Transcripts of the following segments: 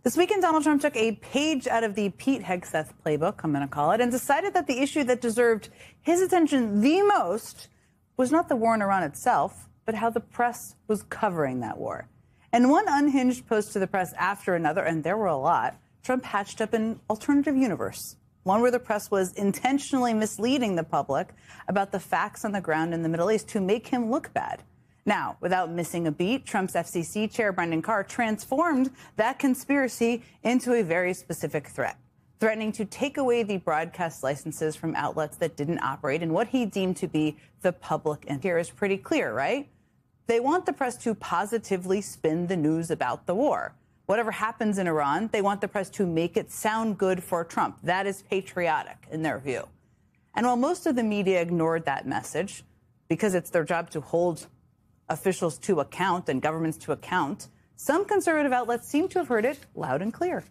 This weekend, Donald Trump took a page out of the Pete Hegseth playbook, I'm going to call it, and decided that the issue that deserved his attention the most was not the war in Iran itself, but how the press was covering that war. And one unhinged post to the press after another, and there were a lot, Trump hatched up an alternative universe, one where the press was intentionally misleading the public about the facts on the ground in the Middle East to make him look bad. Now, without missing a beat, Trump's FCC chair, Brendan Carr, transformed that conspiracy into a very specific threat, threatening to take away the broadcast licenses from outlets that didn't operate in what he deemed to be the public. And here is pretty clear, right? They want the press to positively spin the news about the war. Whatever happens in Iran, they want the press to make it sound good for Trump. That is patriotic in their view. And while most of the media ignored that message, because it's their job to hold officials to account and governments to account, some conservative outlets seem to have heard it loud and clear.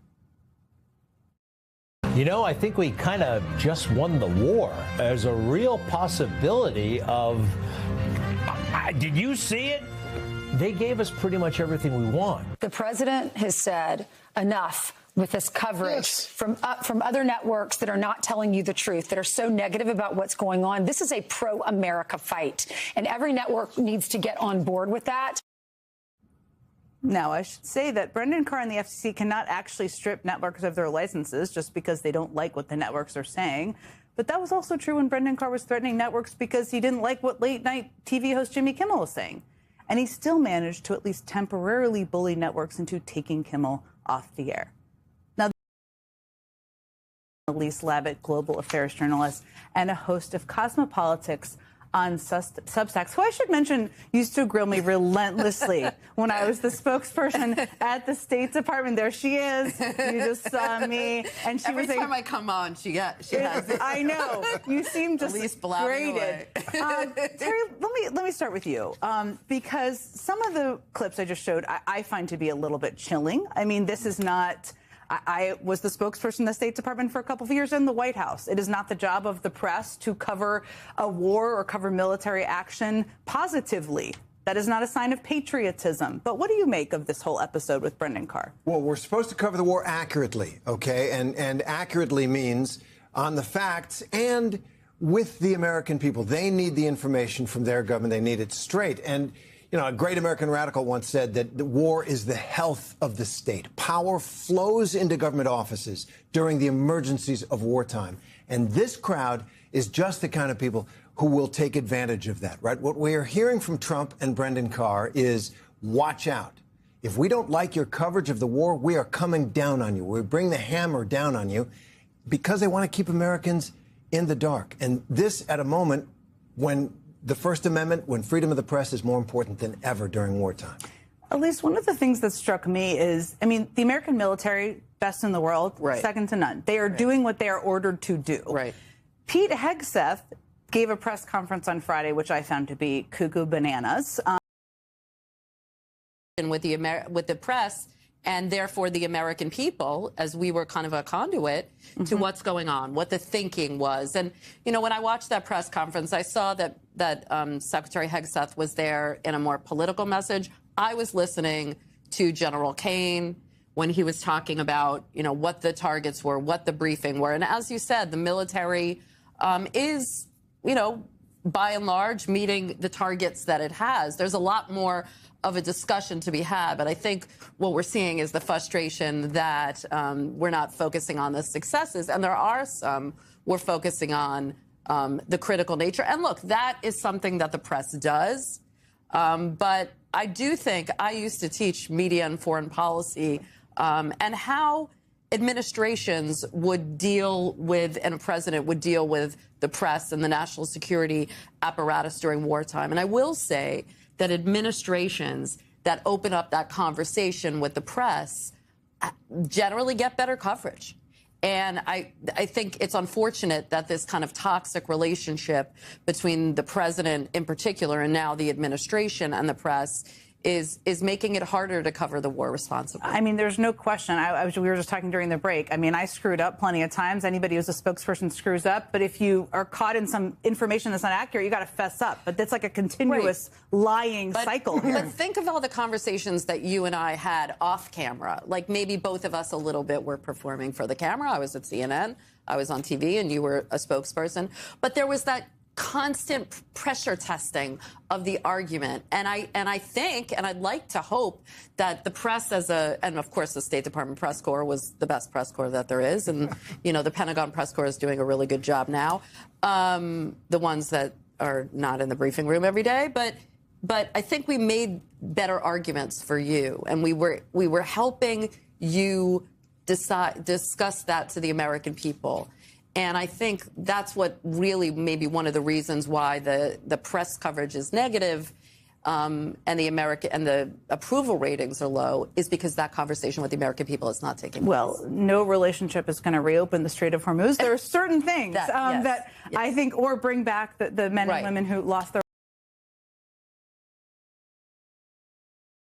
You know, I think we kind of just won the war. There's a real possibility of, did you see it? They gave us pretty much everything we want. The president has said enough with this coverage from other networks that are not telling you the truth, that are so negative about what's going on. This is a pro-America fight, and every network needs to get on board with that. Now, I should say that Brendan Carr and the FCC cannot actually strip networks of their licenses just because they don't like what the networks are saying. But that was also true when Brendan Carr was threatening networks because he didn't like what late-night TV host Jimmy Kimmel was saying. And he still managed to at least temporarily bully networks into taking Kimmel off the air. Elise Labott, global affairs journalist and a host of Cosmopolitics on Substack, who I should mention used to grill me relentlessly when I was the spokesperson at the State Department. There she is. You just saw me, and she every was time I come on, she has it. I know. You seem just graded. Terry, let me start with you because some of the clips I just showed I find to be a little bit chilling. I mean, this is not. I was the spokesperson of the State Department for a couple of years in the White House. It is not the job of the press to cover a war or cover military action positively. That is not a sign of patriotism. But what do you make of this whole episode with Brendan Carr? Well, we're supposed to cover the war accurately, okay? And accurately means on the facts and with the American people. They need the information from their government. They need it straight. And you know, a great American radical once said that the war is the health of the state. Power flows into government offices during the emergencies of wartime. And this crowd is just the kind of people who will take advantage of that, right? What we are hearing from Trump and Brendan Carr is watch out. If we don't like your coverage of the war, we are coming down on you. We bring the hammer down on you because they want to keep Americans in the dark. And this at a moment when the First Amendment, when freedom of the press is more important than ever during wartime. Elise, one of the things that struck me is, I mean, the American military, best in the world, second to none. They are doing what they are ordered to do. Right. Pete Hegseth gave a press conference on Friday, which I found to be cuckoo bananas. With the press and therefore the American people, as we were kind of a conduit to what's going on, what the thinking was. And, you know, when I watched that press conference, I saw that Secretary Hegseth was there in a more political message. I was listening to General Kane when he was talking about, you know, what the targets were, what the briefing were. And as you said, the military is, you know, by and large, meeting the targets that it has. There's a lot more of a discussion to be had, but I think what we're seeing is the frustration that we're not focusing on the successes, and there are some we're focusing on the critical nature. And look, that is something that the press does, but I do think I used to teach media and foreign policy and how administrations would deal with, and a president would deal with the press and the national security apparatus during wartime. And I will say that administrations that open up that conversation with the press generally get better coverage. And I think it's unfortunate that this kind of toxic relationship between the president in particular and now the administration and the press is making it harder to cover the war responsibly. I mean, there's no question. We were just talking during the break. I mean, I screwed up plenty of times. Anybody who's a spokesperson screws up. But if you are caught in some information that's not accurate, you got to fess up. But that's like a continuous lying cycle here. But think of all the conversations that you and I had off camera. Like maybe both of us a little bit were performing for the camera. I was at CNN, I was on TV, and you were a spokesperson. But there was that constant pressure testing of the argument. And I think, and I'd like to hope that the press and of course the State Department press corps was the best press corps that there is. And, the Pentagon press corps is doing a really good job now. The ones that are not in the briefing room every day. But I think we made better arguments for you. And we were helping you discuss that to the American people. And I think that's what really maybe one of the reasons why the press coverage is negative and the approval ratings are low is because that conversation with the American people is not taking place. Well, no relationship is going to reopen the Strait of Hormuz. There are certain things that I think, or bring back the men and women who lost their